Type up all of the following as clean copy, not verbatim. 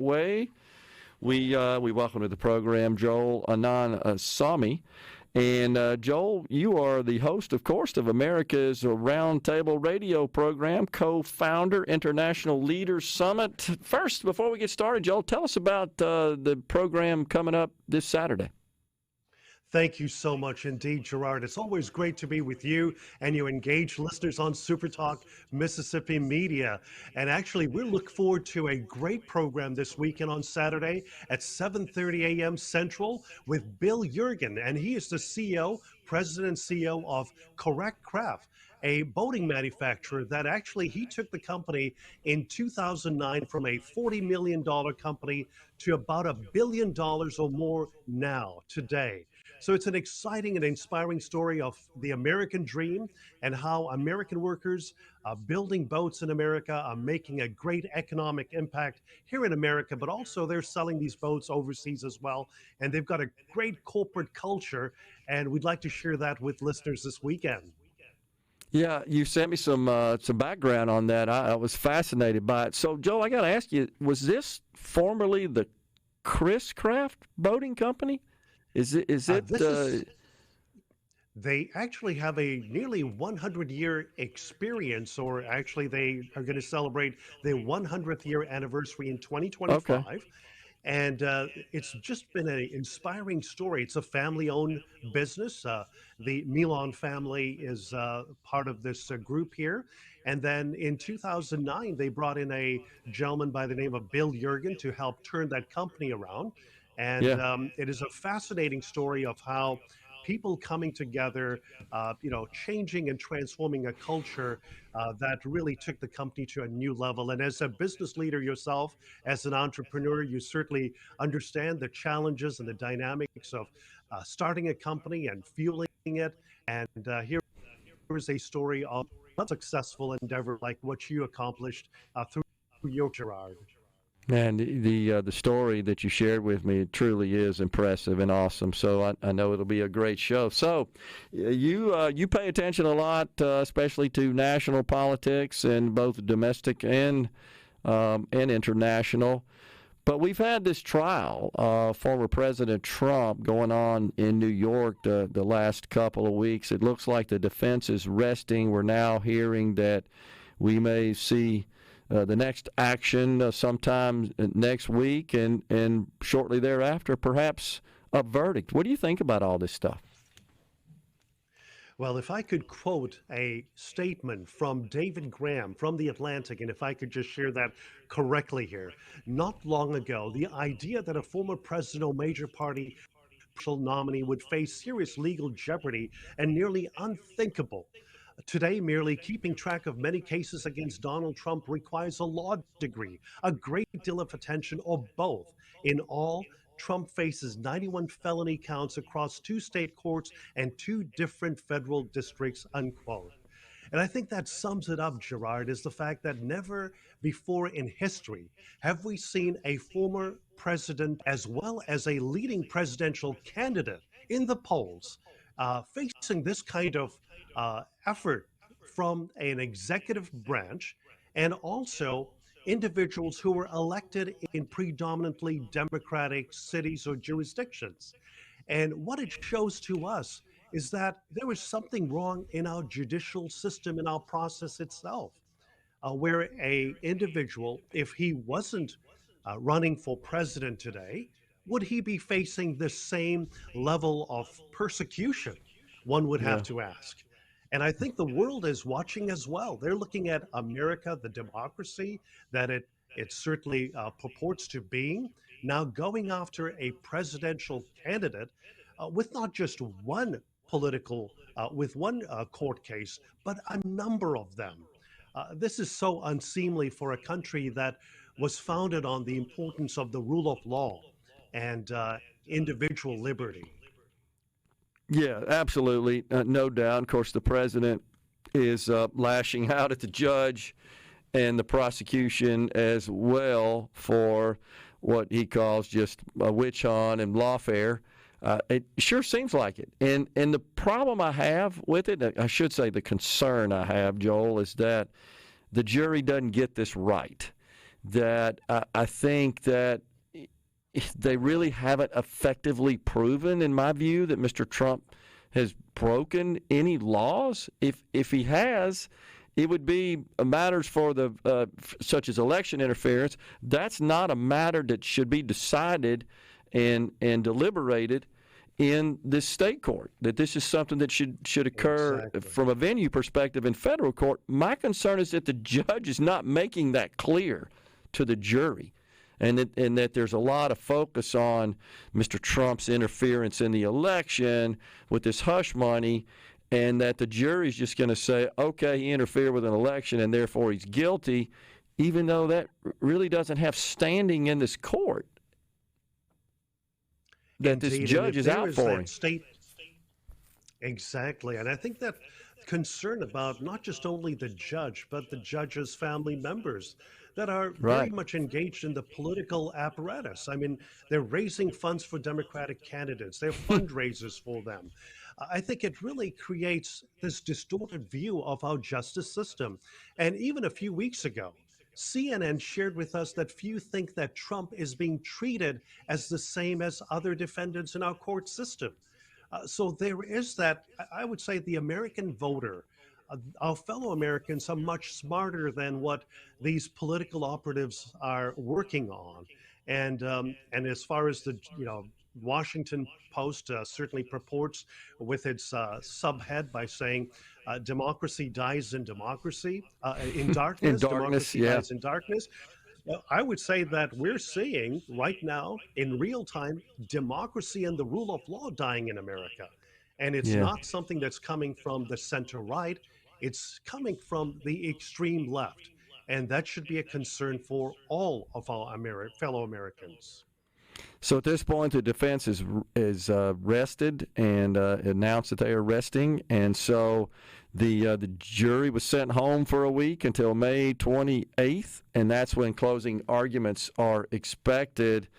way, we welcome to the program Joel Anand Samy. And Joel, you are the host, of course, of America's Roundtable radio program, co-founder, International Leaders Summit. First, before we get started, Joel, tell us about the program coming up this Saturday. Thank you so much indeed, Gerard. It's always great to be with you and you engaged listeners on SuperTalk Mississippi Media. And actually, we look forward to a great program this weekend on Saturday at 7:30 a.m. Central with Bill Jurgen. And he is the president and CEO of Correct Craft, a boating manufacturer that actually he took the company in 2009 from a $40 million company to about $1 billion or more now, today. So it's an exciting and inspiring story of the American dream and how American workers building boats in America are making a great economic impact here in America, but also they're selling these boats overseas as well. And they've got a great corporate culture, and we'd like to share that with listeners this weekend. Yeah, you sent me some background on that. I was fascinated by it. So, Joel, I got to ask you, was this formerly the Chris Craft Boating Company? They actually have a nearly 100-year experience, or actually they are going to celebrate their 100th year anniversary in 2025. Okay. And it's just been an inspiring story. It's a family-owned business. The Milan family is part of this group here. And then in 2009, they brought in a gentleman by the name of Bill Jurgen to help turn that company around. And it is a fascinating story of how people coming together, changing and transforming a culture that really took the company to a new level. And as a business leader yourself, as an entrepreneur, you certainly understand the challenges and the dynamics of starting a company and fueling it. And here is a story of a successful endeavor like what you accomplished through your Gerard. Man, the story that you shared with me truly is impressive and awesome. So I know it'll be a great show. So you pay attention a lot, especially to national politics and both domestic and international. But we've had this trial, former President Trump, going on in New York the last couple of weeks. It looks like the defense is resting. We're now hearing that we may see the next action sometime next week, and shortly thereafter, perhaps a verdict. What do you think about all this stuff? Well, if I could quote a statement from David Graham from The Atlantic, and if I could just share that correctly here. Not long ago, the idea that a former president or major party nominee would face serious legal jeopardy and nearly unthinkable. Today, merely keeping track of many cases against Donald Trump requires a law degree, a great deal of attention, or both. In all, Trump faces 91 felony counts across 2 state courts and 2 different federal districts, unquote. And I think that sums it up, Gerard, is the fact that never before in history have we seen a former president as well as a leading presidential candidate in the polls facing this kind of effort from an executive branch, and also individuals who were elected in predominantly Democratic cities or jurisdictions. And what it shows to us is that there was something wrong in our judicial system, in our process itself, where a individual, if he wasn't running for president today, would he be facing the same level of persecution? One would have to ask. And I think the world is watching as well. They're looking at America, the democracy that it certainly purports to being, now going after a presidential candidate with not just one court case, but a number of them. This is so unseemly for a country that was founded on the importance of the rule of law and individual liberty. Yeah, absolutely. No doubt. Of course, the president is lashing out at the judge and the prosecution as well for what he calls just a witch hunt and lawfare. It sure seems like it. And the problem I have with it, I should say the concern I have, Joel, is that the jury doesn't get this right. that I think that they really haven't effectively proven, in my view, that Mr. Trump has broken any laws. If he has, it would be matters for the such as election interference. That's not a matter that should be decided and deliberated in this state court. That this is something that should occur from a venue perspective in federal court. My concern is that the judge is not making that clear to the jury. And that there's a lot of focus on Mr. Trump's interference in the election with this hush money, and that the jury's just going to say, okay, he interfered with an election and therefore he's guilty, even though that really doesn't have standing in this court. That Indeed, this judge is out for him. Exactly. And I think that concern about not just only the judge, but the judge's family members that are very much engaged in the political apparatus. I mean, they're raising funds for Democratic candidates. They're fundraisers for them. I think it really creates this distorted view of our justice system. And even a few weeks ago, CNN shared with us that few think that Trump is being treated as the same as other defendants in our court system. So there is that, I would say, the American voter, our fellow Americans are much smarter than what these political operatives are working on. And as far as the Washington Post certainly purports with its subhead by saying democracy dies in democracy, in darkness, democracy dies in darkness. I would say that we're seeing right now in real time democracy and the rule of law dying in America. And it's not something that's coming from the center right. It's coming from the extreme left. And that should be a concern for all of our fellow Americans. So at this point, the defense is rested and announced that they are resting, and so the jury was sent home for a week until May 28th, and that's when closing arguments are expected.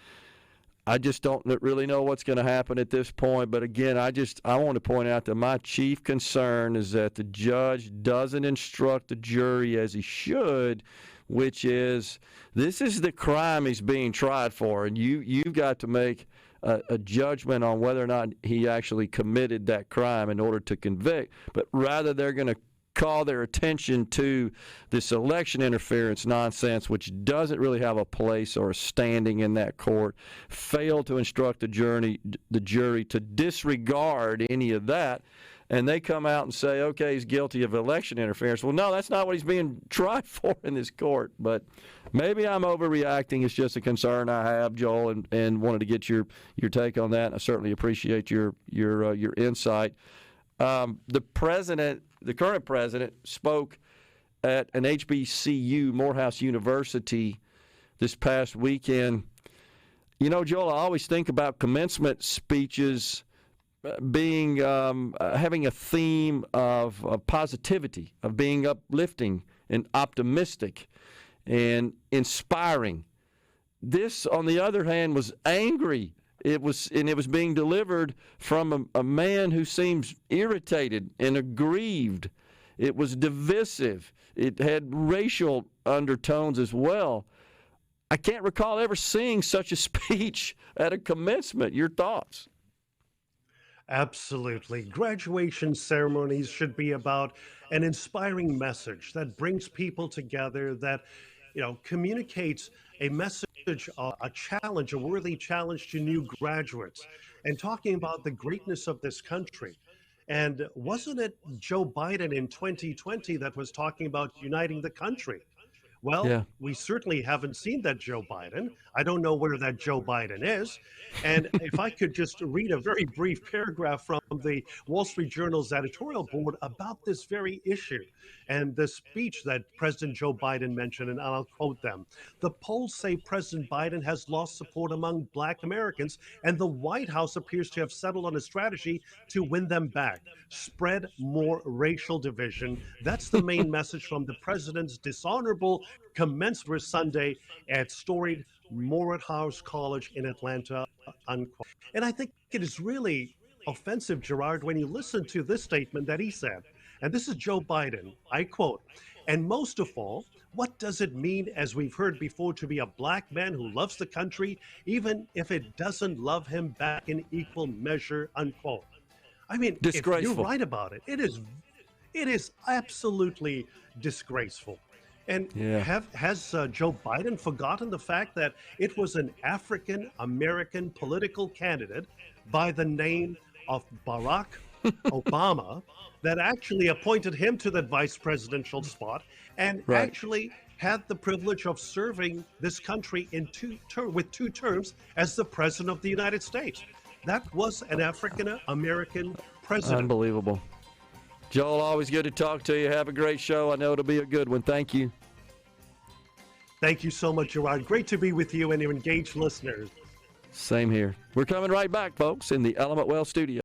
I just don't really know what's going to happen at this point, but again, I want to point out that my chief concern is that the judge doesn't instruct the jury as he should, which is this is the crime he's being tried for, and you've got to make a judgment on whether or not he actually committed that crime in order to convict. But rather, they're going to call their attention to this election interference nonsense, which doesn't really have a place or a standing in that court, fail to instruct the jury to disregard any of that, and they come out and say, okay, he's guilty of election interference. Well, no, that's not what he's being tried for in this court. But maybe I'm overreacting. It's just a concern I have, Joel, and wanted to get your take on that. I certainly appreciate your insight. The current president, spoke at an HBCU, Morehouse University, this past weekend. You know, Joel, I always think about commencement speeches being having a theme of positivity, of being uplifting and optimistic and inspiring. This, on the other hand, was angry. It was being delivered from a man who seems irritated and aggrieved. It was divisive. It had racial undertones as well. I can't recall ever seeing such a speech at a commencement. Your thoughts? Absolutely. Graduation ceremonies should be about an inspiring message that brings people together, that communicates a message, a challenge, a worthy challenge to new graduates, and talking about the greatness of this country. And wasn't it Joe Biden in 2020 that was talking about uniting the country? Well, we certainly haven't seen that Joe Biden. I don't know where that Joe Biden is. And if I could just read a very brief paragraph from the Wall Street Journal's editorial board about this very issue and the speech that President Joe Biden mentioned, and I'll quote them. The polls say President Biden has lost support among Black Americans, and the White House appears to have settled on a strategy to win them back. Spread more racial division. That's the main message from the president's dishonorable commencement Sunday at storied Morehouse College in Atlanta, unquote. And I think it is really offensive, Gerard, when you listen to this statement that he said, and this is Joe Biden, I quote, And most of all, what does it mean, as we've heard before, to be a black man who loves the country, even if it doesn't love him back in equal measure, unquote? I mean, if you're Disgraceful. right about it, it is absolutely disgraceful. And Yeah. has Joe Biden forgotten the fact that it was an African American political candidate by the name of Barack Obama that actually appointed him to that vice presidential spot and Right. actually had the privilege of serving this country in with two terms as the president of the United States? That was an African American president. Unbelievable. Joel, always good to talk to you. Have a great show. I know it'll be a good one. Thank you. Thank you so much, Gerard. Great to be with you and your engaged listeners. Same here. We're coming right back, folks, in the Element Well studio.